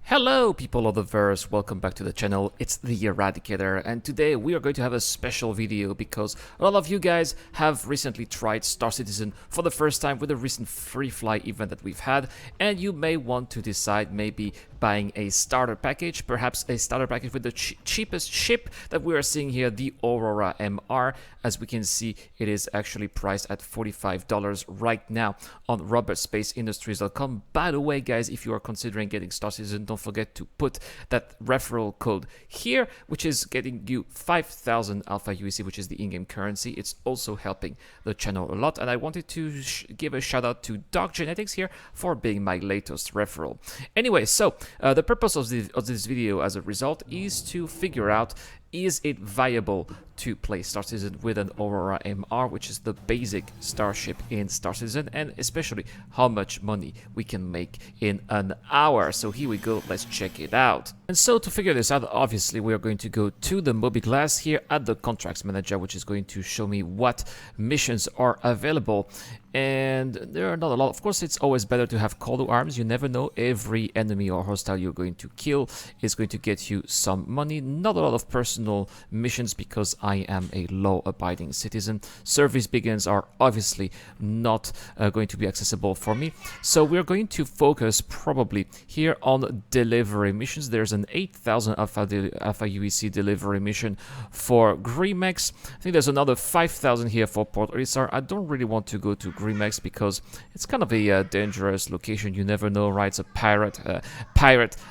Hello people of the verse, welcome back to the channel. It's the Eradicator, and today we are going to have a special video because a lot of you guys have recently tried Star Citizen for the first time with the recent free fly event that we've had, and you may want to decide maybe buying a starter package, perhaps a starter package with the cheapest ship that we are seeing here, the Aurora MR. As we can see, it is actually priced at $45 right now on robertspaceindustries.com. By the way, guys, if you are considering getting Star Citizen, don't forget to put that referral code here, which is getting you 5,000 Alpha UEC, which is the in-game currency. It's also helping the channel a lot, and I wanted to give a shout out to Dark Genetics here for being my latest referral. Anyway, so the purpose of this video as a result is to figure out, is it viable to play Star Citizen with an Aurora MR, which is the basic starship in Star Citizen, and especially how much money we can make in an hour. So here we go, let's check it out. And so to figure this out, obviously we are going to go to the Moby class here at the Contracts Manager, which is going to show me what missions are available. And there are not a lot. Of course, it's always better to have call to arms. You never know, every enemy or hostile you're going to kill is going to get you some money. Not a lot of personal missions because I am a law-abiding citizen. Service begins are obviously not going to be accessible for me. So we're going to focus probably here on delivery missions. There's an 8,000 Alpha UEC delivery mission for Grimex. I think there's another 5,000 here for Port Olisar. I don't really want to go to Grimex because it's kind of a dangerous location. You never know, right? It's a pirate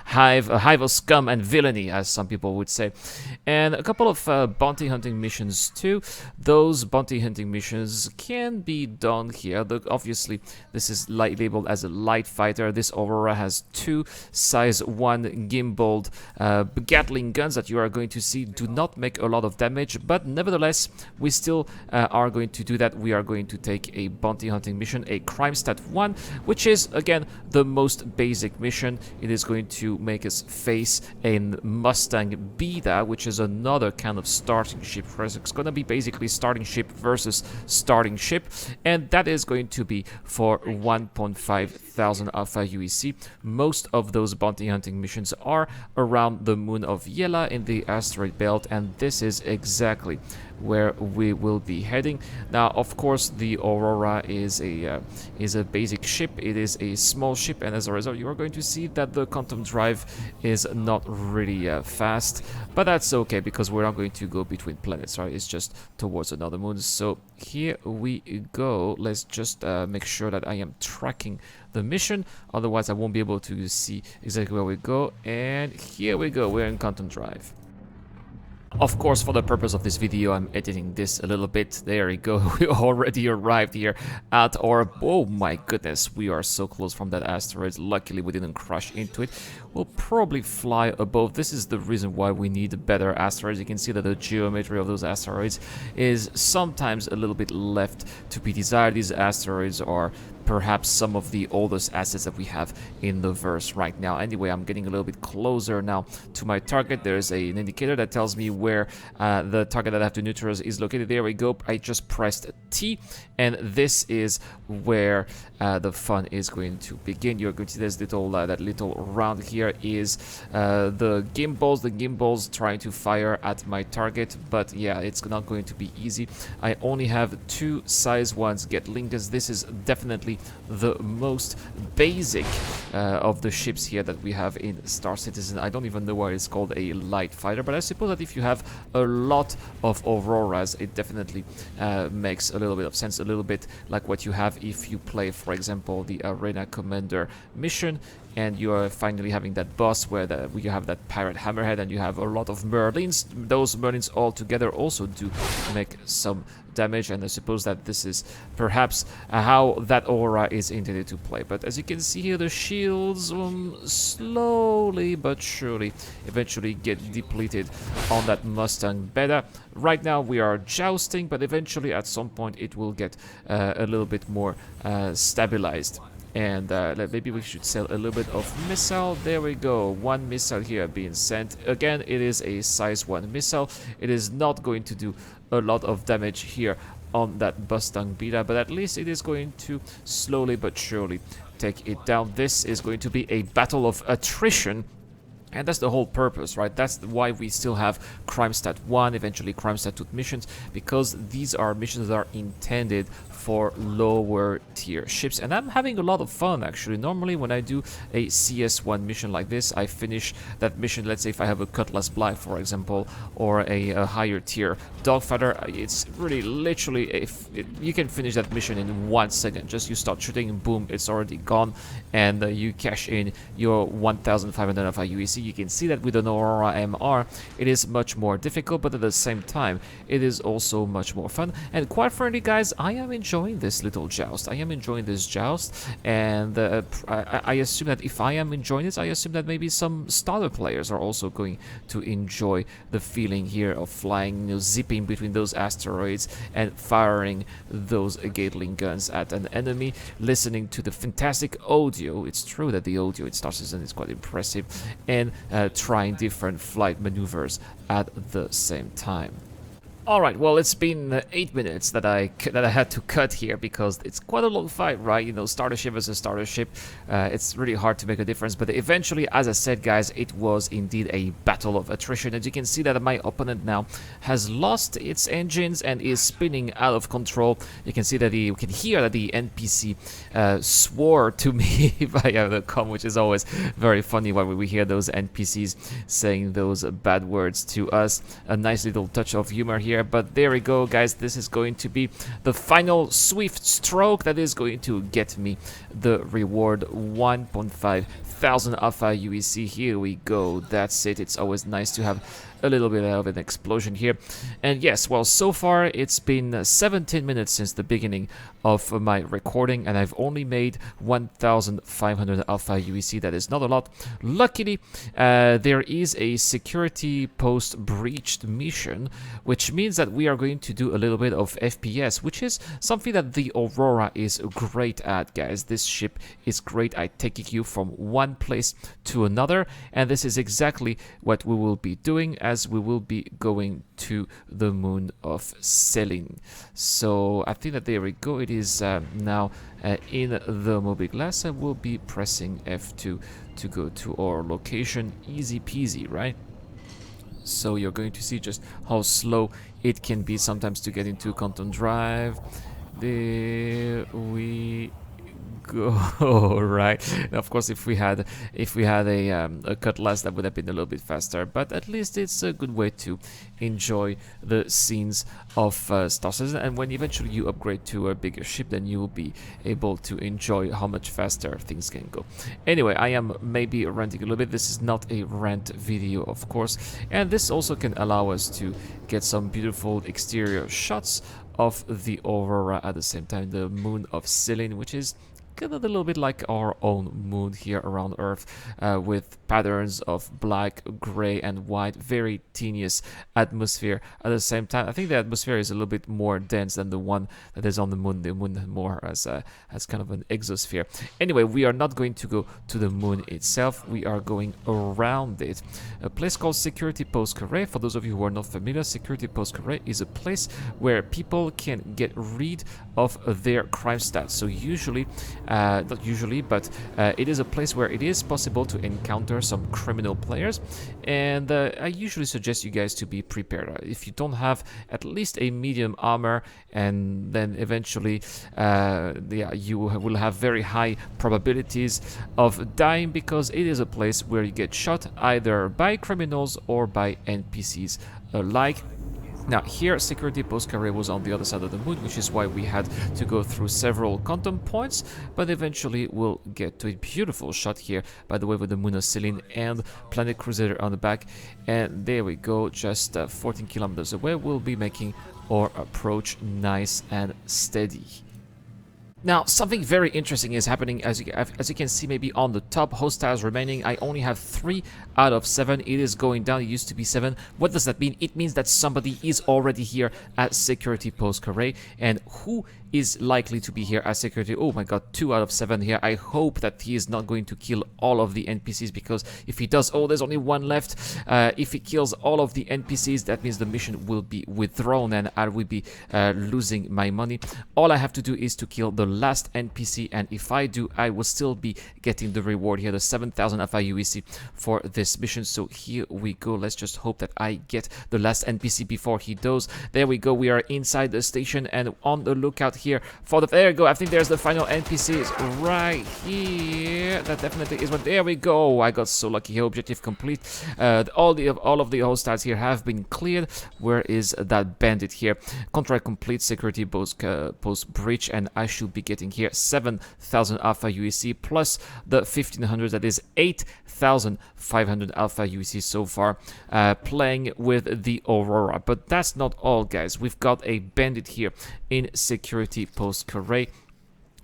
hive, a hive of scum and villainy, as some people would say. And a couple of bounty hunting missions too. Those bounty hunting missions can be done here. Obviously, this is labeled as a light fighter. This Aurora has two size 1 gimbaled Gatling guns that you are going to see do not make a lot of damage, but nevertheless, we still are going to do that. We are going to take a bounty hunting mission, a crime stat 1, which is again the most basic mission. It is going to make us face a Mustang Beta, which is another kind of starting ship. It's going to be basically starting ship versus starting ship, and that is going to be for 1.5 thousand Alpha UEC. Most of those bounty hunting missions are around the moon of Yela in the asteroid belt, and this is exactly where we will be heading. Now, of course, the Aurora is a basic ship. It is a small ship, and as a result, you are going to see that the quantum drive is not really fast, but that's okay because we're not going to go between planets, right? It's just towards another moon. So here we go. Let's just make sure that I am tracking the mission, otherwise I won't be able to see exactly where we go. And here we go, we're in quantum drive. Of course, for the purpose of this video, I'm editing this a little bit. There we go. We already arrived here at our... Oh my goodness, we are so close from that asteroid. Luckily, we didn't crash into it. We'll probably fly above. This is the reason why we need better asteroids. You can see that the geometry of those asteroids is sometimes a little bit left to be desired. These asteroids are perhaps some of the oldest assets that we have in the verse right now. Anyway, I'm getting a little bit closer now to my target. There's an indicator that tells me where the target that I have to neutralize is located. There we go. I just pressed T, and this is where the fun is going to begin. You're going to see this little that little round here is the gimbals. The gimbals trying to fire at my target, but yeah, it's not going to be easy. I only have two size 1s Gatling guns. This is definitely the most basic of the ships here that we have in Star Citizen. I don't even know why it's called a light fighter, but I suppose that if you have a lot of Auroras, it definitely makes a little bit of sense, a little bit like what you have if you play, for example, the Arena Commander mission, and you are finally having that boss where you have that pirate hammerhead and you have a lot of Merlins. Those Merlins all together also do make some damage, and I suppose that this is perhaps how that Aurora is intended to play. But as you can see here, the shields slowly but surely eventually get depleted on that Mustang Beta. Right now we are jousting, but eventually at some point it will get a little bit more stabilized. And maybe we should sell a little bit of missile. There we go, one missile here being sent. Again, it is a size 1 missile. It is not going to do a lot of damage here on that Mustang Beta, but at least it is going to slowly but surely take it down. This is going to be a battle of attrition And that's the whole purpose, right? That's why we still have Crime Stat 1, eventually Crime Stat 2 missions, because these are missions that are intended for lower tier ships. And I'm having a lot of fun, actually. Normally, when I do a CS1 mission like this, I finish that mission, let's say if I have a Cutlass Bly, for example, or a higher tier Dogfighter, it's really literally, you can finish that mission in 1 second. Just you start shooting, and boom, it's already gone, and you cash in your 1,500 alpha UEC. You can see that with an Aurora MR, it is much more difficult, but at the same time, it is also much more fun. And quite frankly, guys, I am enjoying this little joust. I am enjoying this joust, and I assume that if I am enjoying this, I assume that maybe some starter players are also going to enjoy the feeling here of flying, you know, zipping between those asteroids and firing those Gatling guns at an enemy, listening to the fantastic audio. It's true that the audio in Star Citizen is quite impressive, and trying different flight maneuvers at the same time. Alright, well, it's been 8 minutes that I had to cut here because it's quite a long fight, right? You know, starter ship versus starter ship. It's really hard to make a difference, but eventually, as I said, guys, it was indeed a battle of attrition. And you can see that my opponent now has lost its engines and is spinning out of control. You can see that you can hear that the NPC swore to me via the comm, which is always very funny when we hear those NPCs saying those bad words to us. A nice little touch of humor here. But there we go, guys. This is going to be the final swift stroke that is going to get me the reward, 1.5 thousand alpha UEC. Here we go. That's it. It's always nice to have a little bit of an explosion here. And yes, well, so far it's been 17 minutes since the beginning of my recording, and I've only made 1,500 alpha UEC. That is not a lot. Luckily, there is a security post breached mission, which means that we are going to do a little bit of FPS, which is something that the Aurora is great at, guys. This ship is great at taking you from one place to another, and this is exactly what we will be doing, as we will be going to the moon of Selene. So I think that there we go. It is now in the Moby Glass, and we'll be pressing F2 to go to our location. Easy peasy, right? So you're going to see just how slow it can be sometimes to get into Quantum Drive. There we go. Right. Of course, if we had a Cutlass, that would have been a little bit faster, but at least it's a good way to enjoy the scenes of Star Citizen. And when eventually you upgrade to a bigger ship, then you will be able to enjoy how much faster things can go. Anyway, I am maybe ranting a little bit. This is not a rant video, of course, and this also can allow us to get some beautiful exterior shots of the Aurora at the same time, the moon of Selene, which is kind of a little bit like our own moon here around Earth, with patterns of black, gray, and white, very tenuous atmosphere at the same time. I think the atmosphere is a little bit more dense than the one that is on the moon. The moon more as kind of an exosphere. Anyway, we are not going to go to the moon itself. We are going around it. A place called Security Post Carré. For those of you who are not familiar, Security Post Carré is a place where people can get rid of their crime stats. So usually, not usually, but it is a place where it is possible to encounter some criminal players, and I usually suggest you guys to be prepared. If you don't have at least a medium armor, and then eventually you will have very high probabilities of dying, because it is a place where you get shot either by criminals or by NPCs alike. Now here, Security Post Carré was on the other side of the moon, which is why we had to go through several quantum points, but eventually we'll get to a beautiful shot here, by the way, with the moon of Selene and Planet Crusader on the back. And there we go, just 14 kilometers away. We'll be making our approach nice and steady. Now, something very interesting is happening. As you can see, maybe on the top, hostiles remaining. I only have 3 out of 7. It is going down. It used to be 7. What does that mean? It means that somebody is already here at Security Post Carré. And who is likely to be here at Security? Oh my god, 2 out of 7 here. I hope that he is not going to kill all of the NPCs, because if he does, oh, there's only 1 left. If he kills all of the NPCs, that means the mission will be withdrawn and I will be losing my money. All I have to do is to kill the last NPC, and if I do, I will still be getting the reward here, the 7,000 Alpha UEC for this mission. So here we go. Let's just hope that I get the last NPC before he does. There we go. We are inside the station and on the lookout here for the... There we go. I think there's the final NPCs right here. That definitely is one. There we go. I got so lucky here. Objective complete. All of the hostiles here have been cleared. Where is that bandit here? Contract complete. Security post breach, and I should be getting here 7,000 Alpha UEC plus the 1,500. That is 8,500 Alpha UEC so far. Playing with the Aurora, but that's not all, guys. We've got a bandit here in security post Carré.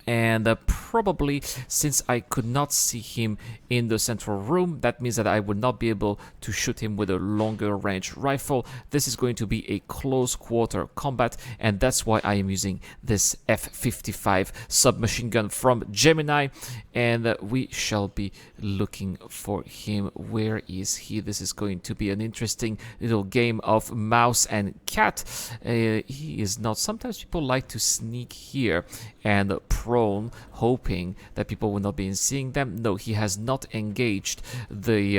And probably, since I could not see him in the central room, that means that I would not be able to shoot him with a longer range rifle. This is going to be a close quarter combat, and that's why I am using this F55 submachine gun from Gemini. And we shall be looking for him. Where is he? This is going to be an interesting little game of mouse and cat. He is not. Sometimes people like to sneak here and prone, hoping that people will not be seeing them. No, he has not engaged the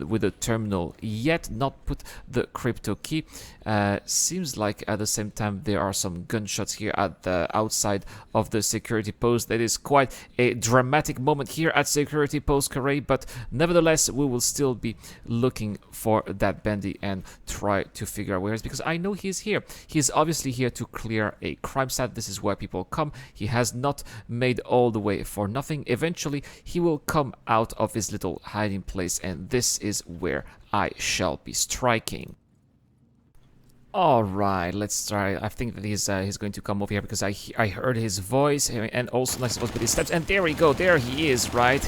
with the terminal yet, not put the crypto key. Seems like at the same time there are some gunshots here at the outside of the security post. That is quite a dramatic moment here at security post Carré, but nevertheless we will still be looking for that bandit and try to figure out where he is, because I know he is here. He is obviously here to clear a crime site. This is where people come. He has not made all the way for nothing. Eventually he will come out of his little hiding place, and this is where I shall be striking. All right, let's try. I think that he's going to come over here because I heard his voice, and also like supposed to be his steps. And there we go. There he is, right?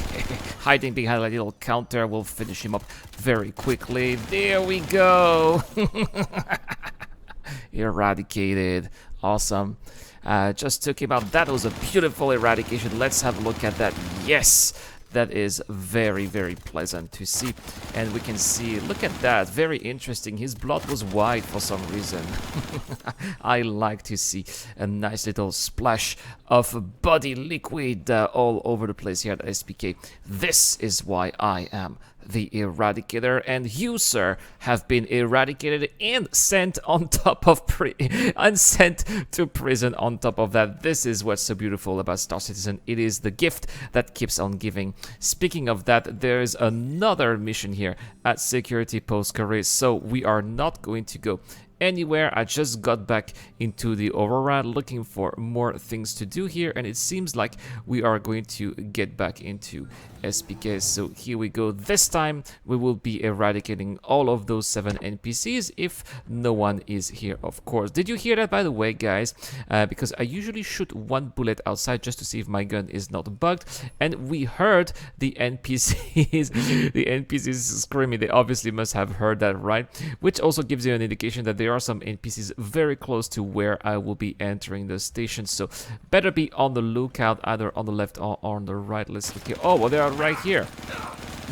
Hiding behind a little counter. We'll finish him up very quickly. There we go. Eradicated. Awesome. Just took him out. That was a beautiful eradication. Let's have a look at that. Yes. That is very, very pleasant to see. And we can see, look at that, very interesting. His blood was white for some reason. I like to see a nice little splash of body liquid all over the place here at SPK. This is why I am the Eradicator, and you, sir, have been eradicated and sent on top of and sent to prison on top of that. This is what's so beautiful about Star Citizen. It is the gift that keeps on giving. Speaking of that, there's another mission here at Security Post Carré, so we are not going to go anywhere. I just got back into the Aurora looking for more things to do here, and it seems like we are going to get back into SPK. So here we go. This time we will be eradicating all of those 7 NPCs if no one is here, of course. Did you hear that, by the way, guys? Because I usually shoot 1 bullet outside just to see if my gun is not bugged, and we heard the NPCs the NPCs screaming. They obviously must have heard that, right? Which also gives you an indication that there are some NPCs very close to where I will be entering the station, so better be on the lookout either on the left or on the right. Let's look here. Oh, well, they are right here.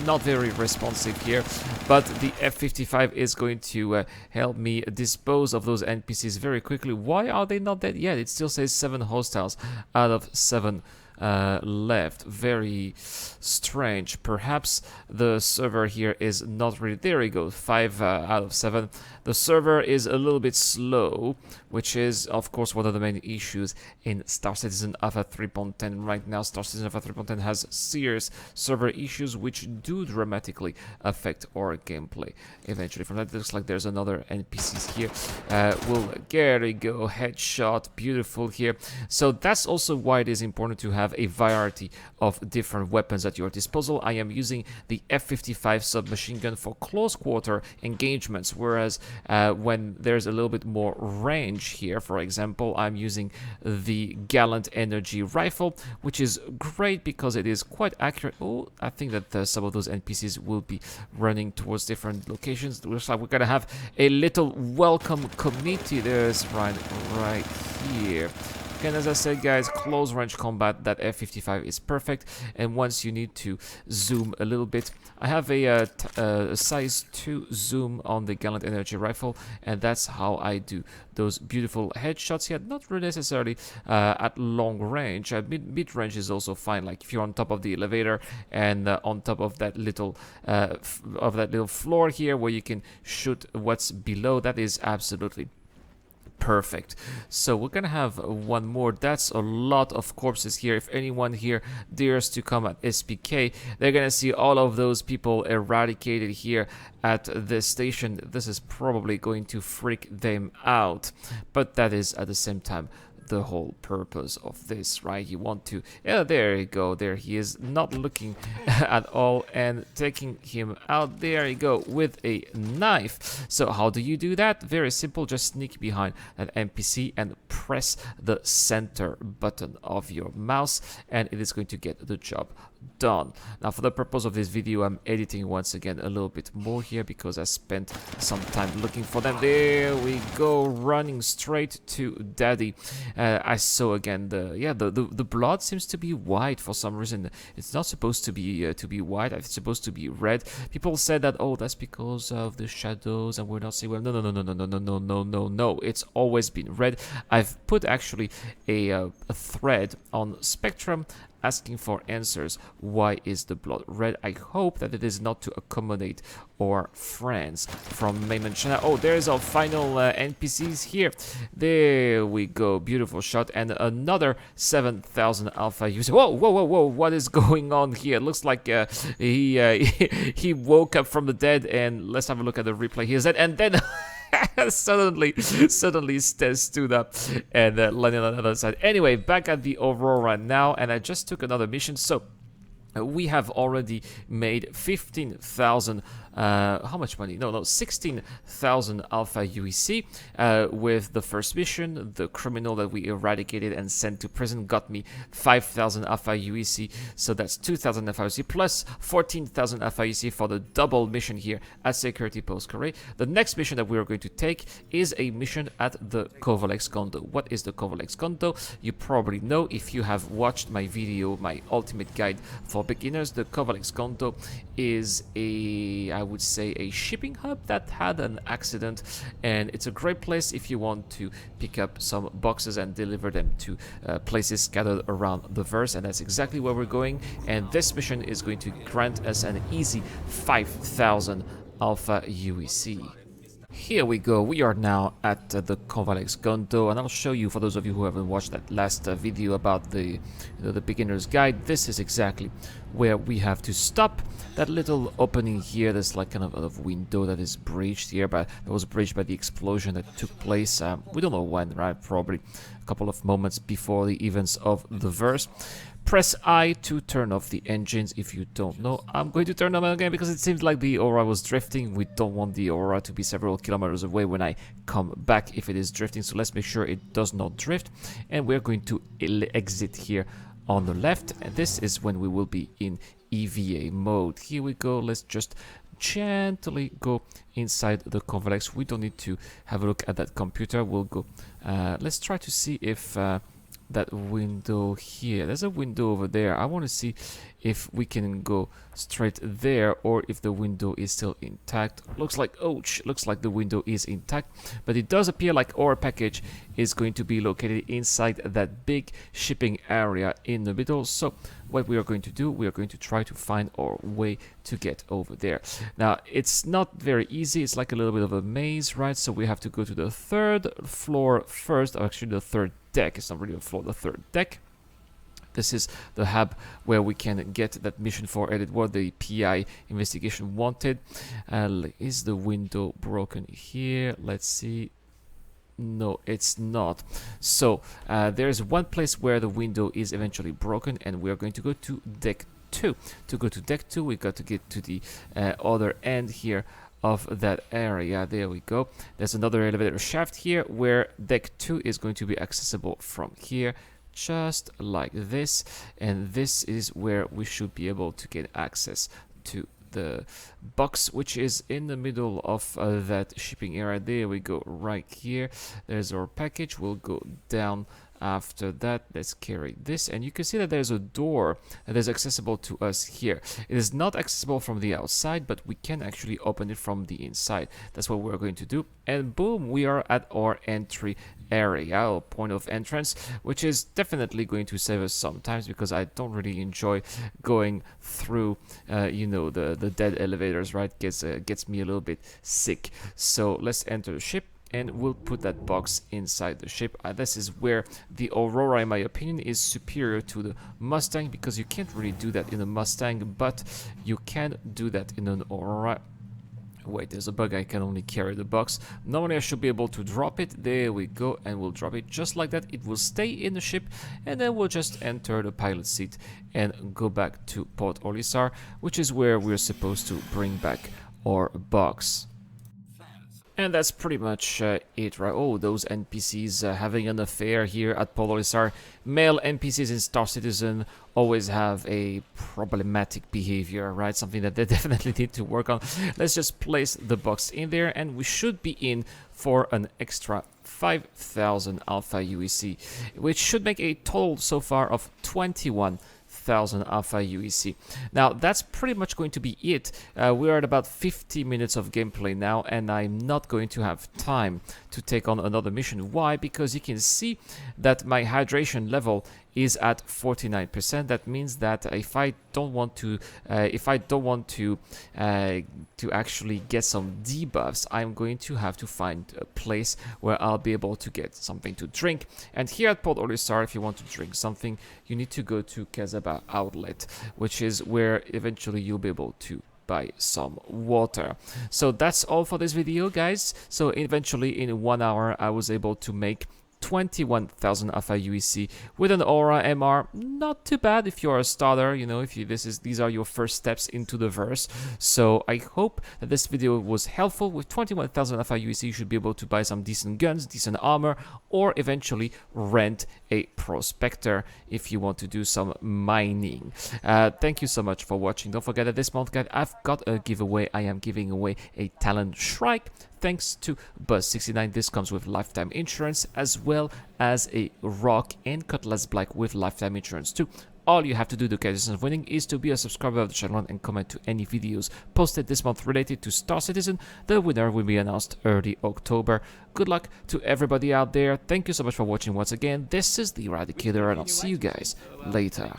Not very responsive here, but the F55 is going to help me dispose of those NPCs very quickly. Why are they not dead yet? It still says 7 hostiles out of 7 left. Very strange. Perhaps the server here is not really... There we go, 5 out of 7. The server is a little bit slow, which is of course one of the main issues in Star Citizen Alpha 3.10 right now. Star Citizen Alpha 3.10 has serious server issues which do dramatically affect our gameplay eventually. From that, it looks like there's another NPCs here. There we go, headshot, beautiful here. So that's also why it is important to have a variety of different weapons at your disposal. I am using the F55 submachine gun for close quarter engagements, whereas when there's a little bit more range here, for example, I'm using the Gallant Energy Rifle, which is great because it is quite accurate. Oh, I think that some of those NPCs will be running towards different locations. It looks like we're gonna have a little welcome committee. There's right here. Again, as I said, guys, close range combat, that F55 is perfect. And once you need to zoom a little bit, I have a size 2 zoom on the Gallant Energy Rifle, and that's how I do those beautiful headshots here. Not really necessarily at long range. Mid range is also fine. Like if you're on top of the elevator and on top of that little floor here where you can shoot what's below, that is absolutely perfect. So we're gonna have one more. That's a lot of corpses here. If anyone here dares to come at SPK, they're gonna see all of those people eradicated here at this station. This is probably going to freak them out, but that is at the same time the whole purpose of this, right? You want to, yeah, there you go, there he is, not looking at all, and taking him out. There you go, with a knife. So how do you do that? Very simple, just sneak behind an NPC and press the center button of your mouse, and it is going to get the job done. Now, for the purpose of this video, I'm editing once again a little bit more here because I spent some time looking for them. There we go, running straight to daddy. I saw again the blood seems to be white for some reason. It's not supposed to be white. It's supposed to be red. People said that, oh, that's because of the shadows and we're not seeing well. No. It's always been red. I've put actually a thread on Spectrum asking for answers. Why is the blood red? I hope that it is not to accommodate our friends from mainland China. Oh, there's our final NPCs here. There we go, beautiful shot, and another 7,000 alpha user. Whoa, what is going on here? It looks like he woke up from the dead, and let's have a look at the replay. Here's that, and then suddenly stood up and landed on the other side. Anyway, back at the Aurora now, and I just took another mission. So we have already made 15,000 how much money? No, 16,000 alpha UEC with the first mission. The criminal that we eradicated and sent to prison got me 5,000 alpha UEC, so that's 2,000 alpha UEC plus 14,000 alpha UEC for the double mission here at Security Post Korea. The next mission that we are going to take is a mission at the Kovalex Condo. What is the Kovalex Condo? You probably know if you have watched my video, my ultimate guide for beginners. The Kovalex Condo is I would say a shipping hub that had an accident, and it's a great place if you want to pick up some boxes and deliver them to places scattered around the verse, and that's exactly where we're going. And this mission is going to grant us an easy 5,000 alpha UEC. Here we go, we are now at the Kovalex Condo, and I'll show you, for those of you who haven't watched that last video about the beginner's guide, this is exactly where we have to stop. That little opening here, there's like kind of a window that is breached here, but it was breached by the explosion that took place, we don't know when, right? Probably a couple of moments before the events of the verse. Press I to turn off the engines. If you don't know, I'm going to turn them on again because it seems like the Aurora was drifting. We don't want the Aurora to be several kilometers away when I come back if it is drifting, so let's make sure it does not drift. And we're going to exit here on the left, and this is when we will be in EVA mode. Here we go, let's just gently go inside the Kovalex. We don't need to have a look at that computer. We'll go, let's try to see if that window here, there's a window over there. I want to see if we can go straight there or if the window is still intact. Looks like, ouch, looks like the window is intact, but it does appear like our package is going to be located inside that big shipping area in the middle. So what we are going to do, we are going to try to find our way to get over there. Now, it's not very easy. It's like a little bit of a maze, right? So we have to go to the third floor first, or actually the third deck. It's not really a floor, the third deck. This is the hub where we can get that mission for Edit War, the PI investigation wanted. Is the window broken here? Let's see. No, it's not. So there's one place where the window is eventually broken, and we are going to go to deck 2. To go to deck 2, we got to get to the other end here of that area. There we go. There's another elevator shaft here where deck 2 is going to be accessible from here, just like this, and this is where we should be able to get access to the box, which is in the middle of that shipping area. There we go, right here. There's our package. We'll go down After that, let's carry this, and you can see that there's a door that is accessible to us here. It is not accessible from the outside, but we can actually open it from the inside. That's what we're going to do, and boom, we are at our entry area, or point of entrance, which is definitely going to save us sometimes, because I don't really enjoy going through you know, the dead elevators, right? Gets me a little bit sick. So let's enter the ship, and we'll put that box inside the ship. This is where the Aurora, in my opinion, is superior to the Mustang, because you can't really do that in a Mustang, but you can do that in an Aurora. Wait, there's a bug. I can only carry the box. Normally I should be able to drop it. There we go, and we'll drop it just like that. It will stay in the ship, and then we'll just enter the pilot seat and go back to Port Olisar, which is where we're supposed to bring back our box. And that's pretty much it, right? Oh, those NPCs having an affair here at Port Olisar. Male NPCs in Star Citizen always have a problematic behavior, right? Something that they definitely need to work on. Let's just place the box in there, and we should be in for an extra 5,000 Alpha UEC, which should make a total so far of 21,000 Alpha UEC. Now that's pretty much going to be it. We're at about 50 minutes of gameplay now, and I'm not going to have time to take on another mission. Why? Because you can see that my hydration level is at 49%. That means that if I don't want to actually get some debuffs, I'm going to have to find a place where I'll be able to get something to drink. And here at Port Olisar, if you want to drink something, you need to go to Kazaba Outlet, which is where eventually you'll be able to buy some water. So that's all for this video, guys. So eventually in 1 hour I was able to make 21,000 Alpha UEC with an Aurora MR. Not too bad if you're a starter, you know, if you these are your first steps into the verse. So I hope that this video was helpful. With 21,000 Alpha UEC, you should be able to buy some decent guns, decent armor, or eventually rent a prospector if you want to do some mining. Thank you so much for watching. Don't forget that this month, guys, I've got a giveaway. I am giving away a talent shrike. Thanks to Buzz69, this comes with lifetime insurance, as well as a rock and cutlass black with lifetime insurance too. All you have to do to get this of winning is to be a subscriber of the channel and comment to any videos posted this month related to Star Citizen. The winner will be announced early October. Good luck to everybody out there. Thank you so much for watching once again. This is the Eradicator, and I'll see you guys later.